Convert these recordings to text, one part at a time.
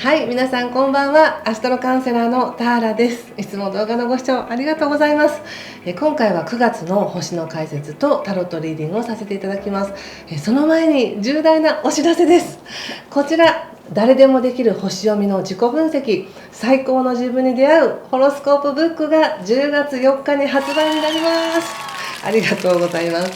はい、皆さんこんばんは。アストロカウンセラーのターラです。いつも動画のご視聴ありがとうございます。今回は9月の星の解説とタロットリーディングをさせていただきます。その前に重大なお知らせです。こちら、誰でもできる星読みの自己分析、最高の自分に出会うホロスコープブックが10月4日に発売になります。ありがとうございます。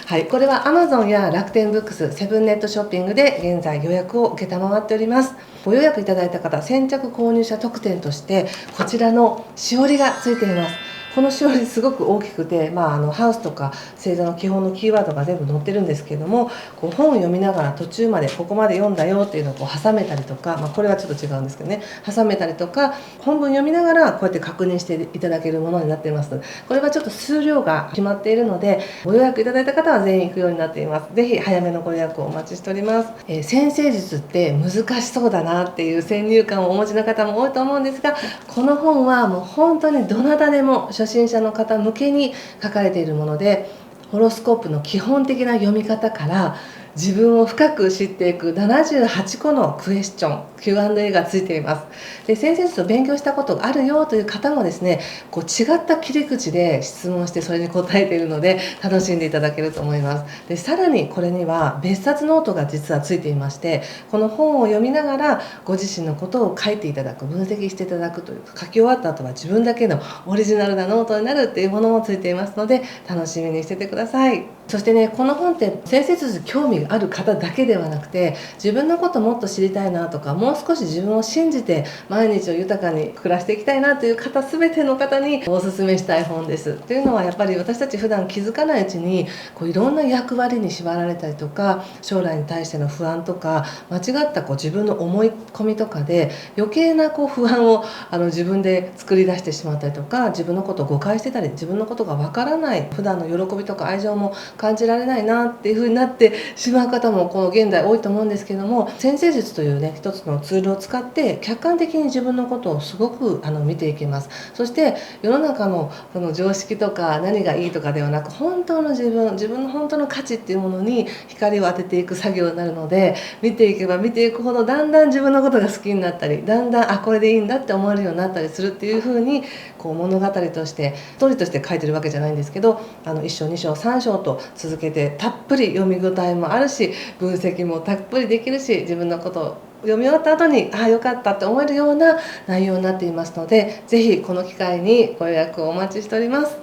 はい、これは Amazon や楽天ブックス、セブンネットショッピングで現在予約を承っております。ご予約いただいた方、先着購入者特典としてこちらのしおりがついています。このしおりすごく大きくて、ハウスとか星座の基本のキーワードが全部載ってるんですけれども、こう本を読みながら途中までここまで読んだよっていうのをこう挟めたりとか、これはちょっと違うんですけどね、挟めたりとか本文読みながらこうやって確認していただけるものになっています。これはちょっと数量が決まっているので、ご予約いただいた方は全員行くようになっています。ぜひ早めのご予約をお待ちしております。占星術って難しそうだなっていう先入観をお持ちの方も多いと思うんですが、この本はもう本当にどなたでも初心者の方向けに書かれているもので、ホロスコープの基本的な読み方から自分を深く知っていく78個のクエスチョン Q&A がついています。で、先生と勉強したことがあるよという方もですね、こう違った切り口で質問してそれに答えているので楽しんでいただけると思います。で、さらにこれには別冊ノートが実はついていまして、この本を読みながらご自身のことを書いていただく、分析していただくという、書き終わった後は自分だけのオリジナルなノートになるっていうものもついていますので、楽しみにしててください。そしてね、この本って先生術興味がある方だけではなくて、自分のこともっと知りたいなとか、もう少し自分を信じて毎日を豊かに暮らしていきたいなという方、全ての方におすすめしたい本です。というのはやっぱり私たち普段気づかないうちにこういろんな役割に縛られたりとか、将来に対しての不安とか、間違ったこう自分の思い込みとかで余計なこう不安を自分で作り出してしまったりとか、自分のことを誤解してたり、自分のことがわからない、普段の喜びとか愛情も感じられないなっていう風になってしまう方もこの現代多いと思うんですけども、占星術というね一つのツールを使って客観的に自分のことをすごく見ていきます。そして世の中のその常識とか何がいいとかではなく、本当の自分の本当の価値っていうものに光を当てていく作業になるので、見ていけば見ていくほどだんだん自分のことが好きになったり、だんだんこれでいいんだって思えるようになったりするっていう風に、こう物語としてストーリーとして書いてるわけじゃないんですけど、1章2章3章と続けてたっぷり読み応えもあるし、分析もたっぷりできるし、自分のことを読み終わった後に良かったって思えるような内容になっていますので、ぜひこの機会にご予約をお待ちしております。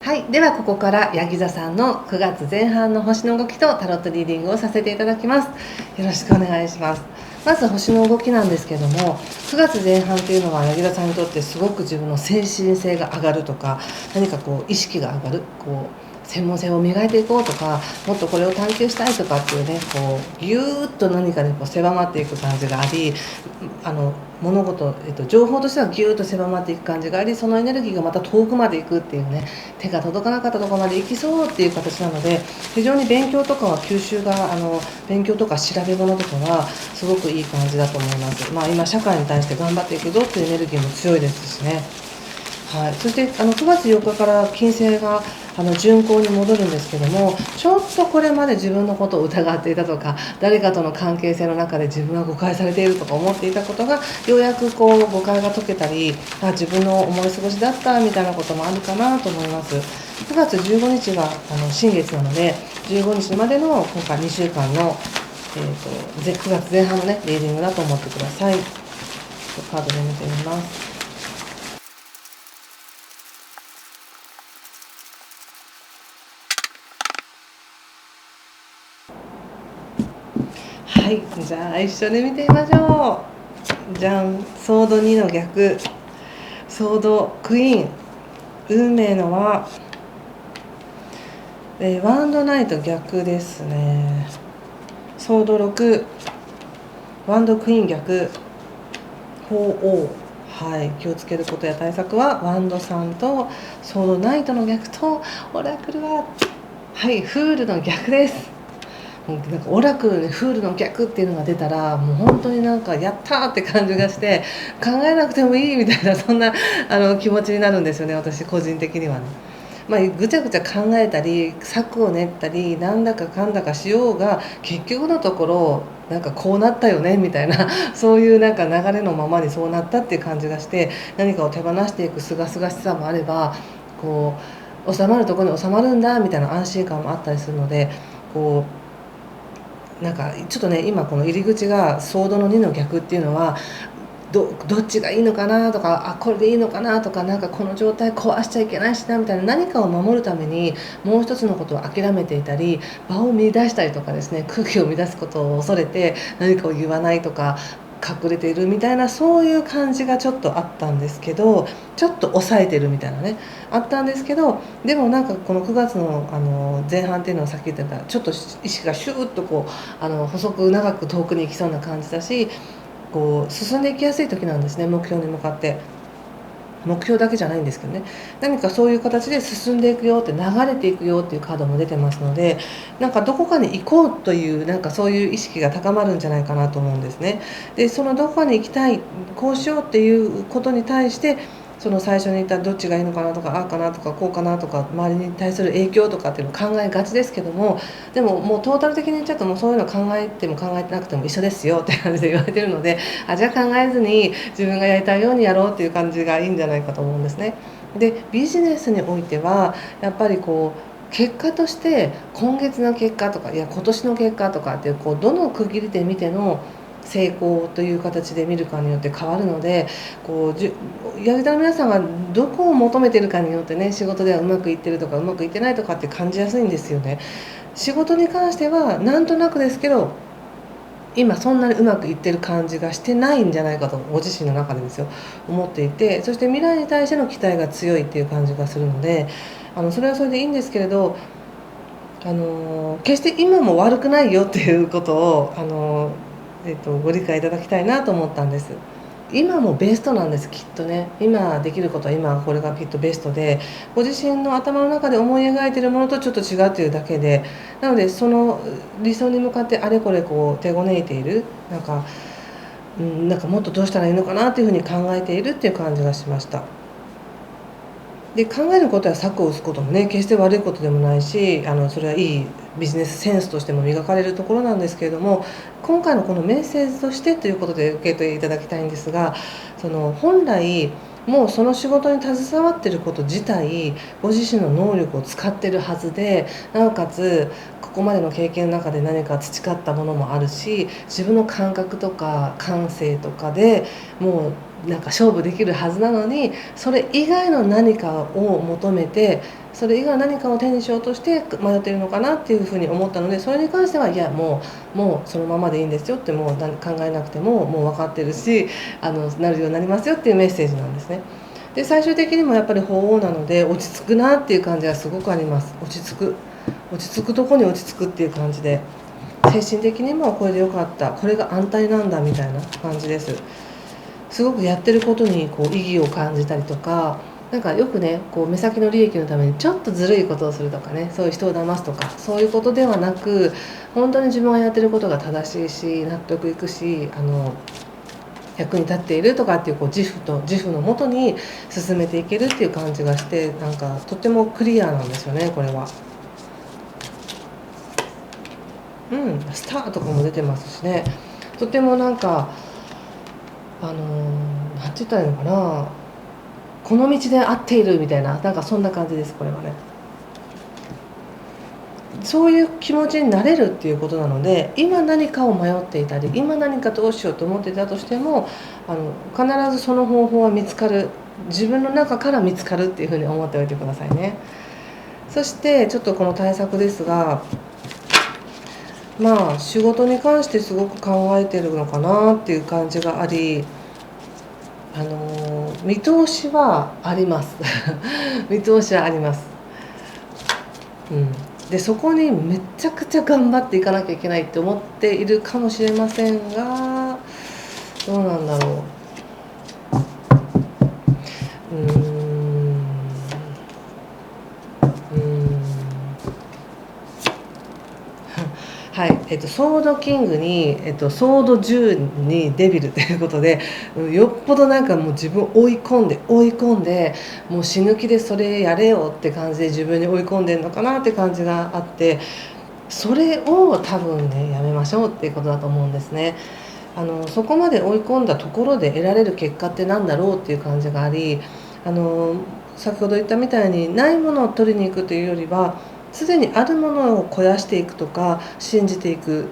はい、ではここからヤギ座さんの9月前半の星の動きとタロットリーディングをさせていただきます。よろしくお願いします。まず星の動きなんですけども、9月前半というのはヤギ座さんにとってすごく自分の精神性が上がるとか、何かこう意識が上がる、こう専門性を磨いていこうとか、もっとこれを探求したいとかっていうね、こうぎゅーっと何かにこう狭まっていく感じがあり、物事、情報としてはぎゅーっと狭まっていく感じがあり、そのエネルギーがまた遠くまで行くっていうね、手が届かなかったところまで行きそうっていう形なので、非常に勉強とかは吸収が勉強とか調べ物とかはすごくいい感じだと思います。今社会に対して頑張っていくぞっていうエネルギーも強いですしね。はい、そして9月8日から金星が巡行に戻るんですけども、ちょっとこれまで自分のことを疑っていたとか、誰かとの関係性の中で自分は誤解されているとか思っていたことが、ようやくこう誤解が解けたり、自分の思い過ごしだったみたいなこともあるかなと思います。9月15日が新月なので、15日までの今回2週間の、9月前半のねリーディングだと思ってください。カードで見てみます。はい、じゃあ一緒に見てみましょう。じゃん、ソード2の逆、ソードクイーン、運命の輪、ワンドナイト逆ですね。ソード6、ワンドクイーン逆、鳳凰。はい、気をつけることや対策はワンド3とソードナイトの逆と、オラクルはフールの逆です。なんかオラクルでフールの逆っていうのが出たら、もう本当になんかやったーって感じがして、考えなくてもいいみたいな、そんな気持ちになるんですよね、私個人的にはね。ぐちゃぐちゃ考えたり策を練ったりなんだかかんだかしようが結局のところなんかこうなったよねみたいなそういうなんか流れのままにそうなったっていう感じがして、何かを手放していくすがすがしさもあれば、こう収まるところに収まるんだみたいな安心感もあったりするので、こうなんかちょっとね、今この入り口がソードの2の逆っていうのはどっちがいいのかなとか、これでいいのかなとか、なんかこの状態壊しちゃいけないしなみたいな、何かを守るためにもう一つのことを諦めていたり、場を乱したりとかですね、空気を乱すことを恐れて何かを言わないとか隠れているみたいな、そういう感じがちょっとあったんですけど、ちょっと抑えてるみたいなねあったんですけど、でもなんかこの9月の前半っていうのはさっき言ってたちょっと意識がシューッとこう細く長く遠くに行きそうな感じだし、こう進んでいきやすい時なんですね。目標に向かって、目標だけじゃないんですけどね、何かそういう形で進んでいくよって、流れていくよっていうカードも出てますので、なんかどこかに行こうというなんかそういう意識が高まるんじゃないかなと思うんですね。でそのどこかに行きたい、こうしようっていうことに対して、その最初に言ったどっちがいいのかなとか、ああかなとかこうかなとか、周りに対する影響とかっていうのを考えがちですけども、でももうトータル的に言っちゃうと、もうそういうの考えても考えてなくても一緒ですよって感じで言われてるので、じゃあ考えずに自分がやりたいようにやろうっていう感じがいいんじゃないかと思うんですね。でビジネスにおいてはやっぱりこう結果として今月の結果とか、いや今年の結果とかっていう、こうどの区切りで見ての成功という形で見るかによって変わるので、こうやり手の皆さんがどこを求めてるかによってね、仕事ではうまくいってるとかうまくいってないとかって感じやすいんですよね。仕事に関してはなんとなくですけど、今そんなにうまくいってる感じがしてないんじゃないかと、ご自身の中でですよ、思っていて、そして未来に対しての期待が強いっていう感じがするので、それはそれでいいんですけれど、決して今も悪くないよっていうことを、ご理解いただきたいなと思ったんです。今もベストなんです、きっとね。今できることは今これがきっとベストで、ご自身の頭の中で思い描いているものとちょっと違うというだけで、なのでその理想に向かってあれこれこう手ごねいている、なんかもっとどうしたらいいのかなというふうに考えているっていう感じがしました。で考えることや策を打つこともね、決して悪いことでもないし、それはいいビジネスセンスとしても磨かれるところなんですけれども、今回のこのメッセージとしてということで受け取りいただきたいんですが、本来もうその仕事に携わっていること自体、ご自身の能力を使ってるはずで、なおかつここまでの経験の中で何か培ったものもあるし、自分の感覚とか感性とかでもうなんか勝負できるはずなのに、それ以外の何かを求めて、それ以外の何かを手にしようとして迷っているのかなっていうふうに思ったので、それに関しては、いやもうそのままでいいんですよって、もう考えなくてももう分かってるし、なるようになりますよっていうメッセージなんですね。で最終的にもやっぱり法皇なので、落ち着くなっていう感じがすごくあります。落ち着くとこに落ち着くっていう感じで、精神的にもこれでよかった、これが安泰なんだみたいな感じです。すごくやってることにこう意義を感じたりとか、なんかよくね、こう目先の利益のためにちょっとずるいことをするとかね、そういう人を騙すとか、そういうことではなく、本当に自分がやってることが正しいし、納得いくし、役に立っているとかっていう、自負のもとに進めていけるっていう感じがして、なんかとってもクリアなんですよね、これは。スターとかも出てますしね、とてもなんかなんて言ったらいいのかな、この道で合っているみたいな、なんかそんな感じです、これはね。そういう気持ちになれるっていうことなので、今何かを迷っていたり、今何かどうしようと思っていたとしても、必ずその方法は見つかる、自分の中から見つかるっていうふうに思っておいてくださいね。そしてちょっとこの対策ですが、仕事に関してすごく考えてるのかなっていう感じがあり、見通しはあります見通しはあります。でそこにめちゃくちゃ頑張っていかなきゃいけないって思っているかもしれませんが、どうなんだろう。はい、ソードキングに、ソード10にデビルということで、よっぽどなんかもう自分を追い込んで、もう死ぬ気でそれやれよって感じで自分に追い込んでるのかなって感じがあって、それを多分ねやめましょうっていうことだと思うんですね。そこまで追い込んだところで得られる結果って何だろうっていう感じがあり、あの先ほど言ったみたいにないものを取りに行くというよりは、すでにあるものを肥やしていくとか信じていく、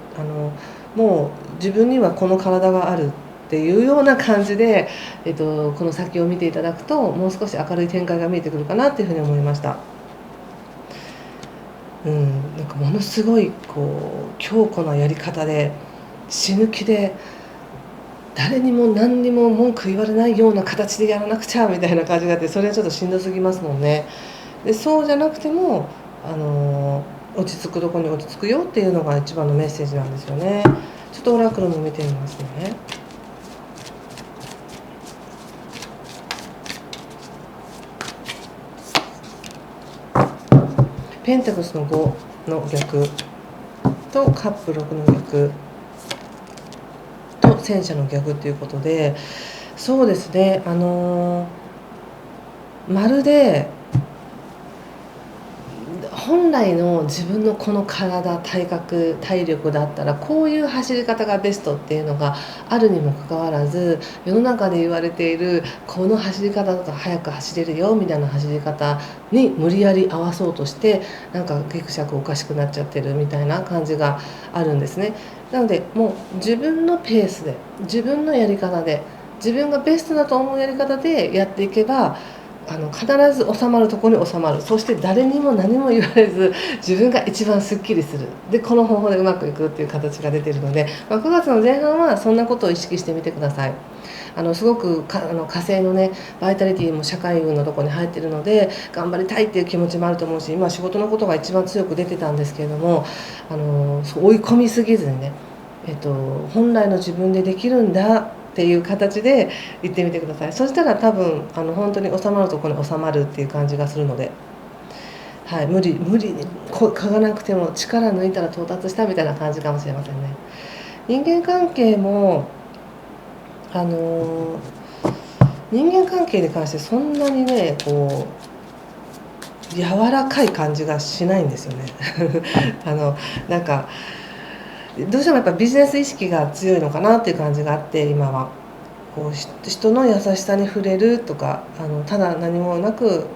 もう自分にはこの体があるっていうような感じで、この先を見ていただくともう少し明るい展開が見えてくるかなっていうふうに思いました。なんかものすごいこう強固なやり方で死ぬ気で誰にも何にも文句言われないような形でやらなくちゃみたいな感じがあって、それはちょっとしんどすぎますもんね。でそうじゃなくても落ち着くとこに落ち着くよっていうのが一番のメッセージなんですよね。ちょっとオラクルも見てみますね。ペンタクスの5の逆とカップ6の逆と戦車の逆ということで、そうですね、まるで本来の自分のこの体、体格、体力だったらこういう走り方がベストっていうのがあるにもかかわらず、世の中で言われているこの走り方だと速く走れるよみたいな走り方に無理やり合わそうとして、なんかぎくしゃくおかしくなっちゃってるみたいな感じがあるんですね。なのでもう自分のペースで、自分のやり方で、自分がベストだと思うやり方でやっていけば、必ず収まるところに収まる。そして誰にも何も言われず自分が一番すっきりする。でこの方法でうまくいくっていう形が出てるので、9月の前半はそんなことを意識してみてください。すごく火星のねバイタリティも社会運のところに入っているので、頑張りたいっていう気持ちもあると思うし、今仕事のことが一番強く出てたんですけれども、追い込みすぎずにね、本来の自分でできるんだっていう形で言ってみてください。そしたら多分本当に収まるところに収まるっていう感じがするので、はい、無理に嗅がなくても力抜いたら到達したみたいな感じかもしれませんね。人間関係も人間関係に関してそんなにねこう柔らかい感じがしないんですよね。なんかどうしてもやっぱビジネス意識が強いのかなっていう感じがあって、今はこう人の優しさに触れるとか、ただ何もなく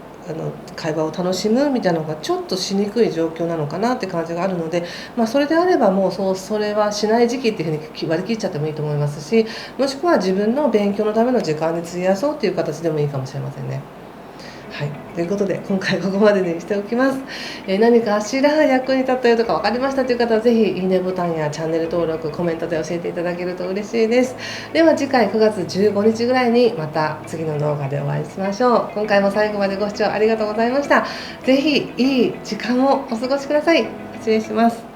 会話を楽しむみたいなのがちょっとしにくい状況なのかなって感じがあるので、それであればもうそれはしない時期っていうふうに割り切っちゃってもいいと思いますし、もしくは自分の勉強のための時間に費やそうっていう形でもいいかもしれませんね。はい、ということで今回ここまでにしておきます。何かしら役に立ったよとか分かりましたという方はぜひいいねボタンやチャンネル登録、コメントで教えていただけると嬉しいです。では次回9月15日ぐらいにまた次の動画でお会いしましょう。今回も最後までご視聴ありがとうございました。ぜひいい時間をお過ごしください。失礼します。